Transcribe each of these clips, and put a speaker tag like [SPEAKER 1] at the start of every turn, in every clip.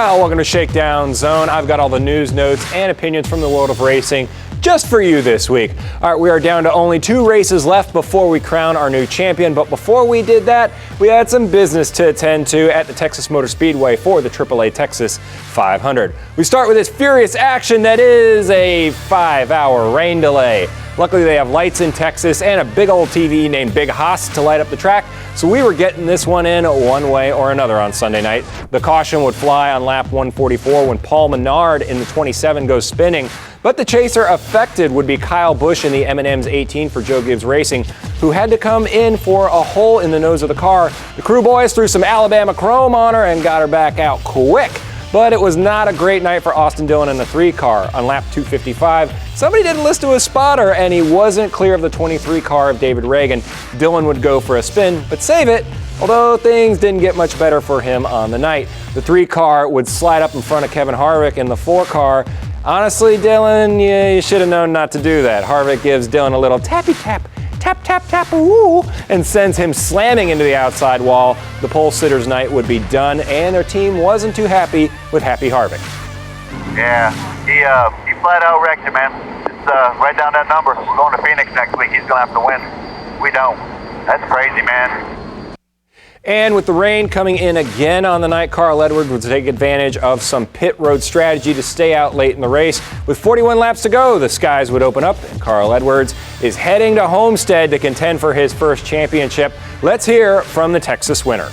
[SPEAKER 1] Well, welcome to Shakedown Zone. I've got all the news, notes, and opinions from the world of racing just for you this week. All right, we are down to only 2 races left before we crown our new champion. But before we did that, we had some business to attend to at the Texas Motor Speedway for the AAA Texas 500. We start with this furious action that is a 5-hour rain delay. Luckily, they have lights in Texas and a big old TV named Big Haas to light up the track, so we were getting this one in one way or another on Sunday night. The caution would fly on lap 144 when Paul Menard in the 27 goes spinning, but the chaser affected would be Kyle Busch in the M&M's 18 for Joe Gibbs Racing, who had to come in for a hole in the nose of the car. The crew boys threw some Alabama chrome on her and got her back out quick. But it was not a great night for Austin Dillon in the 3 car. On lap 255, somebody didn't listen to his spotter and he wasn't clear of the 23 car of David Reagan. Dillon would go for a spin, but save it, although things didn't get much better for him on the night. The 3 car would slide up in front of Kevin Harvick in the 4 car. Honestly, Dillon, you should have known not to do that. Harvick gives Dillon a little tappy tap. Tap, tap, tap, woo, and sends him slamming into the outside wall. The pole sitter's night would be done, and their team wasn't too happy with Happy Harvick.
[SPEAKER 2] Yeah, he flat out wrecked him, man. Just write down that number. We're going to Phoenix next week. He's going to have to win. We don't. That's crazy, man.
[SPEAKER 1] And with the rain coming in again on the night, Carl Edwards would take advantage of some pit road strategy to stay out late in the race. With 41 laps to go, the skies would open up, and Carl Edwards is heading to Homestead to contend for his first championship. Let's hear from the Texas winner.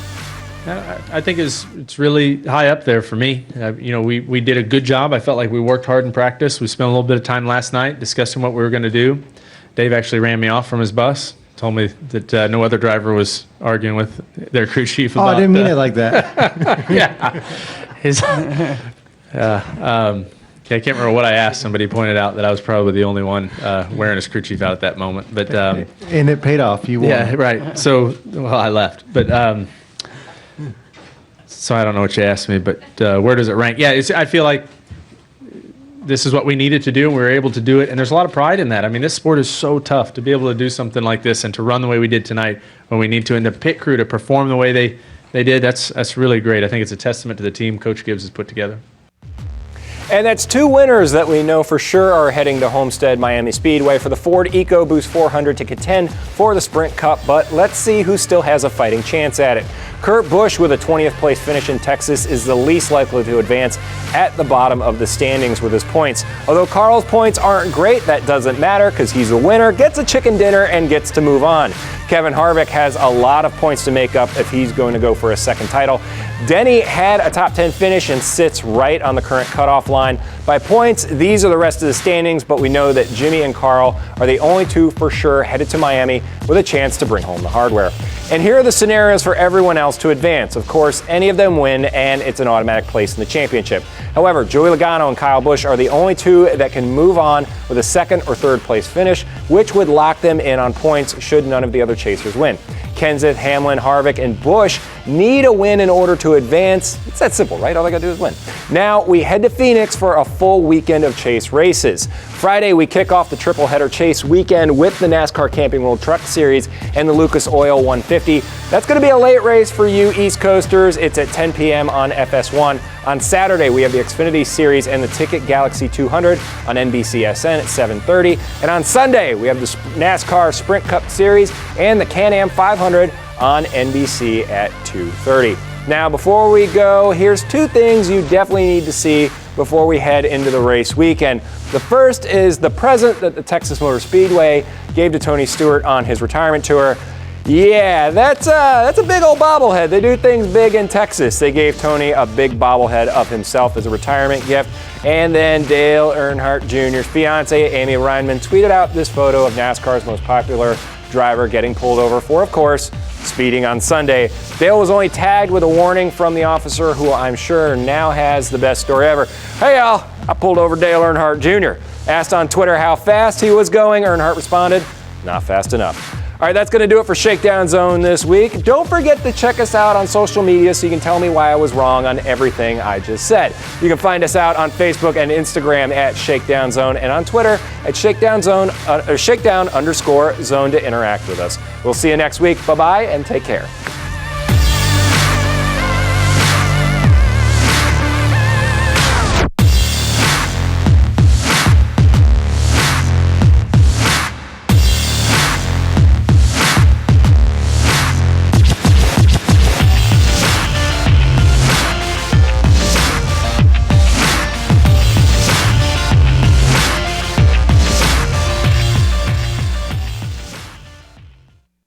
[SPEAKER 3] I think it's really high up there for me. We did a good job. I felt like we worked hard in practice. We spent a little bit of time last night discussing what we were going to do. Dave actually ran me off from his bus. Told me that no other driver was arguing with their crew chief about.
[SPEAKER 4] Oh, I didn't mean it like that.
[SPEAKER 3] Yeah, I can't remember what I asked. Somebody pointed out that I was probably the only one wearing his crew chief out at that moment. But
[SPEAKER 4] and it paid off. You won.
[SPEAKER 3] Yeah, right. So, well, I left, but so I don't know what you asked me. But where does it rank? Yeah, I feel like this is what we needed to do, and we were able to do it, and there's a lot of pride in that. I mean, this sport is so tough to be able to do something like this and to run the way we did tonight when we need to, and the pit crew to perform the way they did. That's really great. I think it's a testament to the team Coach Gibbs has put together.
[SPEAKER 1] And that's 2 winners that we know for sure are heading to Homestead Miami Speedway for the Ford EcoBoost 400 to contend for the Sprint Cup, but let's see who still has a fighting chance at it. Kurt Busch, with a 20th place finish in Texas, is the least likely to advance at the bottom of the standings with his points. Although Carl's points aren't great, that doesn't matter because he's a winner, gets a chicken dinner, and gets to move on. Kevin Harvick has a lot of points to make up if he's going to go for a second title. Denny had a top 10 finish and sits right on the current cutoff line. By points, these are the rest of the standings, but we know that Jimmy and Carl are the only 2 for sure headed to Miami with a chance to bring home the hardware. And here are the scenarios for everyone else to advance. Of course, any of them win, and it's an automatic place in the championship. However, Joey Logano and Kyle Busch are the only 2 that can move on with a 2nd or 3rd place finish, which would lock them in on points should none of the other chasers win. Kenseth, Hamlin, Harvick, and Busch need a win in order to advance. It's that simple, right? All they got to do is win. Now we head to Phoenix for a full weekend of chase races. Friday, we kick off the triple header chase weekend with the NASCAR Camping World Truck Series and the Lucas Oil 150. That's going to be a late race for you East Coasters. It's at 10 p.m. on FS1. On Saturday, we have the Xfinity Series and the Ticket Galaxy 200 on NBCSN at 7:30. And on Sunday, we have the NASCAR Sprint Cup Series and the Can-Am 500 on NBC at 2:30. Now, before we go, here's 2 things you definitely need to see before we head into the race weekend. The first is the present that the Texas Motor Speedway gave to Tony Stewart on his retirement tour. Yeah, that's a big old bobblehead. They do things big in Texas. They gave Tony a big bobblehead of himself as a retirement gift. And then Dale Earnhardt Jr.'s fiance, Amy Reinman, tweeted out this photo of NASCAR's most popular driver getting pulled over for, of course, speeding on Sunday. Dale was only tagged with a warning from the officer, who I'm sure now has the best story ever. Hey y'all, I pulled over Dale Earnhardt Jr. Asked on Twitter how fast he was going, Earnhardt responded, not fast enough. All right, that's going to do it for Shakedown Zone this week. Don't forget to check us out on social media so you can tell me why I was wrong on everything I just said. You can find us out on Facebook and Instagram at Shakedown Zone and on Twitter at Shakedown Zone or Shakedown_Zone to interact with us. We'll see you next week. Bye-bye and take care.